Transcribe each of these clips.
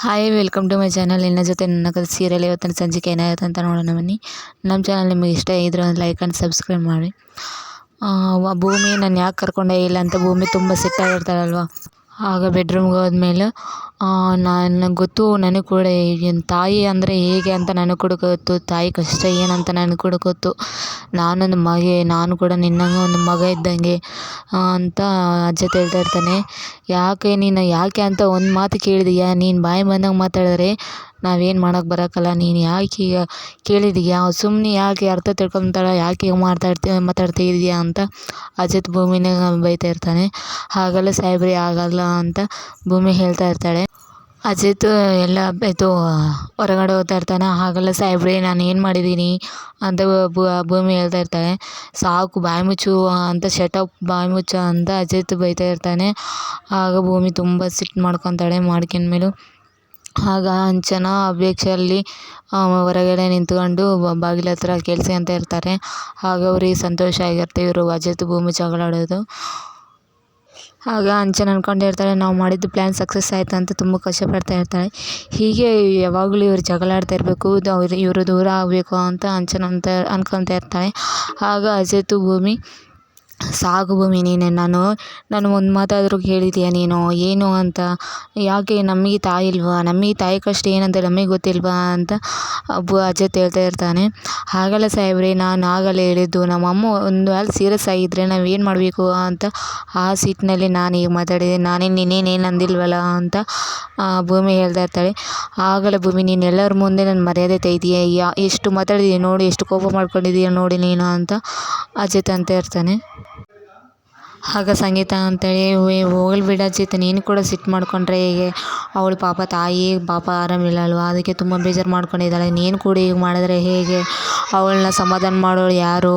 Hi welcome to my channel. ನಿನ್ನ ಜೊತೆ ನನ್ನ ಕಥೆ ಸೀರಿಯಲ್ ಇವತ್ತಿನ ಸಂಚಿಕೆ ಏನಾಗುತ್ತೆ ಅಂತ ನೋಡೋಣ ಬನ್ನಿ. ನಮ್ಮ ಚಾನಲ್ ನಿಮಗೆ ಇಷ್ಟ ಇದ್ರೆ ಒಂದು ಲೈಕ್ ಆ್ಯಂಡ್ ಸಬ್ಸ್ಕ್ರೈಬ್ ಮಾಡಿ. ಭೂಮಿ ನಾನು ಯಾಕೆ ಕರ್ಕೊಂಡೇ ಇಲ್ಲ ಅಂತ ಭೂಮಿ ತುಂಬ ಸಿಟ್ಟಾಗಿರ್ತಾಳಲ್ವ. ಆಗ ಬೆಡ್ರೂಮ್ಗೆ ಹೋದ್ಮೇಲೆ ನನಗೆ ಗೊತ್ತು, ನನಗೆ ಕೂಡ ಈಗಿನ ತಾಯಿ ಅಂದರೆ ಹೇಗೆ ಅಂತ ನನಗೆ ಕೂಡ ಗೊತ್ತು, ತಾಯಿ ಕಷ್ಟ ಏನಂತ ನನಗೆ ಕೂಡ ಗೊತ್ತು. ನಾನೊಂದು ನಾನು ಕೂಡ ನಿನ್ನಂಗೆ ಒಂದು ಮಗ ಇದ್ದಂಗೆ ಅಂತ ಅಜ್ಜ ಹೇಳ್ತಾ ಇರ್ತಾನೆ. ಯಾಕೆ ಅಂತ ಒಂದು ಮಾತು ಕೇಳಿದೀಯಾ, ನೀನು ಬಾಯಿ ಬಂದಂಗೆ ಮಾತಾಡಿದ್ರೆ ನಾವೇನು ಮಾಡೋಕ್ಕೆ ಬರೋಕ್ಕಲ್ಲ. ನೀನು ಯಾಕೆ ಈಗ ಕೇಳಿದೀಯಾ, ಸುಮ್ಮನೆ ಯಾಕೆ ಅರ್ಥ ತಿಳ್ಕೊತಾಳ, ಯಾಕೆ ಈಗ ಮಾತಾಡ್ತಿದೀಯಾ ಅಂತ ಅಜಿತ್ ಭೂಮಿನ ಬೈತಾ ಇರ್ತಾನೆ. ಹಾಗಲ್ಲ ಸಾಹೇಬ್ರಿ, ಆಗಲ್ಲ ಅಂತ ಭೂಮಿ ಹೇಳ್ತಾ ಇರ್ತಾಳೆ. ಅಜಿತ್ ಎಲ್ಲ ಇದು ಹೊರಗಡೆ ಹೋಗ್ತಾ ಇರ್ತಾನೆ. ಹಾಗಲ್ಲ ಸಾಹೇಬ್ರಿ, ನಾನು ಏನು ಮಾಡಿದ್ದೀನಿ ಅಂತ ಭೂಮಿ ಹೇಳ್ತಾ ಇರ್ತಾಳೆ. ಸಾಕು ಬಾಯಿ ಮುಚ್ಚು ಅಂತ, ಶಟಪ್ ಬಾಯಿ ಮುಚ್ಚು ಅಂತ ಅಜಿತ್ ಬೈತಾ ಇರ್ತಾನೆ. ಆಗ ಭೂಮಿ ತುಂಬ ಸಿಟ್ಟು ಮಾಡ್ಕೊಂಡ್ಮೇಲೂ ಆಗ ಅಂಚನ ಅಪೇಕ್ಷೆಯಲ್ಲಿ ಹೊರಗಡೆ ನಿಂತ್ಕೊಂಡು ಬಾಗಿಲ ಹತ್ರ ಅಂತ ಇರ್ತಾರೆ. ಆಗ ಅವ್ರಿಗೆ ಸಂತೋಷ ಆಗಿರುತ್ತೆ ಇವರು ಅಜಿತ್ ಭೂಮಿ ಜಗಳಾಡೋದು. ಆಗ ಅಂಚನ ಅಂದ್ಕೊಂಡಿರ್ತಾಳೆ, ನಾವು ಮಾಡಿದ್ದು ಪ್ಲ್ಯಾನ್ ಸಕ್ಸಸ್ ಆಯಿತು ಅಂತ ತುಂಬ ಕಷ್ಟಪಡ್ತಾ ಇರ್ತಾಳೆ. ಹೀಗೆ ಯಾವಾಗಲೂ ಇವ್ರು ಜಗಳಾಡ್ತಾ ಇರಬೇಕು, ಇವರು ದೂರ ಆಗಬೇಕು ಅಂತ ಅಂಚನ ಅನ್ಕೊತಾ ಇರ್ತಾಳೆ. ಆಗ ಅಜಿತ್ ಭೂಮಿ, ಸಾಕು ಭೂಮಿ, ನಾನು ಒಂದು ಮಾತಾದರೂ ಕೇಳಿದೀಯ ನೀನು ಏನು ಅಂತ, ಯಾಕೆ ನಮಗೆ ತಾಯಿ ಇಲ್ವಾ, ನಮಗೆ ತಾಯಿ ಕಷ್ಟ ಏನಂತ ನಮಗೆ ಗೊತ್ತಿಲ್ವಾ ಅಂತ ಅಜಿತ್ ಹೇಳ್ತಾ ಇರ್ತಾನೆ. ಹಾಗಲ್ಲ ಸಾಹೇಬ್ರೆ, ನಾನು ಆಗಲೇ ಹೇಳಿದ್ದು, ನಮ್ಮಮ್ಮ ಒಂದು ವೇಳೆ ಸೀರಿಯಸ್ ಆಗಿದ್ದರೆ ನಾವೇನು ಮಾಡಬೇಕು ಅಂತ ಆ ಸೀಟ್ನಲ್ಲಿ ನಾನು ಈಗ ಮಾತಾಡಿದೆ, ನೀನೇನು ಅಂದಿಲ್ವಲ್ಲ ಅಂತ ಭೂಮಿ ಹೇಳ್ತಾ ಇರ್ತಾಳೆ. ಆಗಲೇ ಭೂಮಿ, ನೀನು ಎಲ್ಲರ ಮುಂದೆ ನನ್ನ ಮರ್ಯಾದೆ ತೆಗ್ದೀಯ, ಎಷ್ಟು ಮಾತಾಡಿದೀಯ ನೋಡಿ, ಎಷ್ಟು ಕೋಪ ಮಾಡ್ಕೊಂಡಿದೀಯ ನೋಡಿ ನೀನು ಅಂತ ಅಜಿತ್ ಅಂತ ಇರ್ತಾನೆ. ಆಗ ಸಂಗೀತ ಅಂತೇಳಿ, ಹೋಗಲಿ ಬಿಡು ಅಜಿತ್, ನೀನು ಕೂಡ ಸಿಟ್ಟು ಮಾಡ್ಕೊಂಡ್ರೆ ಹೇಗೆ, ಅವಳು ತಾಯಿ ಆರಾಮಿಲ್ಲ ಅಲ್ವಾ, ಅದಕ್ಕೆ ತುಂಬ ಬೇಜಾರು ಮಾಡ್ಕೊಂಡಿದ್ದಾಳೆ, ನೀನು ಕೂಡ ಈಗ ಮಾಡಿದ್ರೆ ಹೇಗೆ, ಅವಳನ್ನ ಸಮಾಧಾನ ಮಾಡೋಳು ಯಾರು,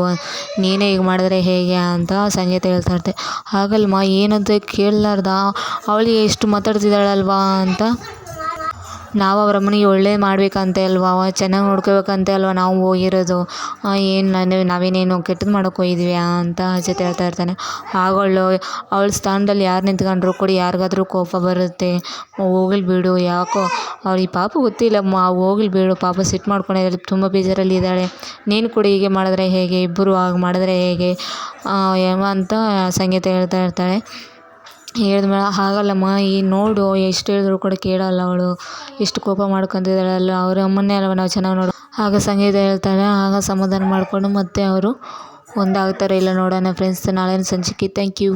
ನೀನೇ ಈಗ ಮಾಡಿದ್ರೆ ಹೇಗೆ ಅಂತ ಸಂಗೀತ ಹೇಳ್ತಾ ಇರ್ತೆ. ಹಾಗಲ್ಮ, ಏನಂತ ಕೇಳಲಾರ್ದ ಅವಳಿಗೆ ಎಷ್ಟು ಮಾತಾಡ್ತಿದ್ದಾಳಲ್ವಾ ಅಂತ, ನಾವು ಅವ್ರ ಅಮ್ಮನಿಗೆ ಒಳ್ಳೇದು ಮಾಡಬೇಕಂತೆ ಅಲ್ವಾ, ಚೆನ್ನಾಗಿ ನೋಡ್ಕೋಬೇಕಂತೆ ಅಲ್ವಾ ನಾವು ಹೋಗಿರೋದು, ನಾವೇನೇನು ಕೆಟ್ಟದ್ದು ಮಾಡೋಕ್ಕೆ ಹೋಗಿದ್ವಿ ಅಂತ ಅಜಿತ್ ಹೇಳ್ತಾ ಇರ್ತಾನೆ. ಅವಳ ಸ್ಥಾನದಲ್ಲಿ ಯಾರು ನಿಂತ್ಕೊಂಡ್ರು ಕೂಡ ಯಾರಿಗಾದ್ರೂ ಕೋಪ ಬರುತ್ತೆ. ಹೋಗಲಿ ಬಿಡು, ಯಾಕೋ ಅವಳಿಗೆ ಪಾಪ ಗೊತ್ತಿಲ್ಲಮ್ಮ, ಹೋಗಲಿ ಬಿಡು, ಪಾಪ ಸಿಟ್ಟು ಮಾಡ್ಕೊಂಡಿದ್ದಾಳೆ, ತುಂಬ ಬೇಜಾರಲ್ಲಿ ಇದ್ದಾಳೆ, ನೀನು ಕೂಡ ಹೀಗೆ ಮಾಡಿದ್ರೆ ಹೇಗೆ, ಇಬ್ಬರು ಹಾಗೆ ಮಾಡಿದ್ರೆ ಹೇಗೆ ಅಂತ ಸಂಗೀತ ಹೇಳ್ತಾ ಇರ್ತಾಳೆ. ಹೇಳಿದ್ಮೇಲೆ, ಹಾಗಲ್ಲಮ್ಮ, ಈ ನೋಡು ಎಷ್ಟು ಹೇಳಿದ್ರು ಕೂಡ ಕೇಳಲ್ಲ ಅವಳು, ಎಷ್ಟು ಕೋಪ ಮಾಡ್ಕೊತಿದ್ದಾಳಲ್ಲ, ಅವ್ರ ಅಮ್ಮನ್ನೇ ಅಲ್ವ ನಾವು ಚೆನ್ನಾಗಿ ನೋಡು. ಆಗ ಸಂಗೀತ ಹೇಳ್ತಾಳೆ. ಆಗ ಸಮಾಧಾನ ಮಾಡಿಕೊಂಡು ಮತ್ತೆ ಅವರು ಒಂದಾಗ್ತಾರೆ ಇಲ್ಲ ನೋಡೋಣ ಫ್ರೆಂಡ್ಸ್ ನಾಳಿನ ಸಂಚಿಕೆ. Thank you.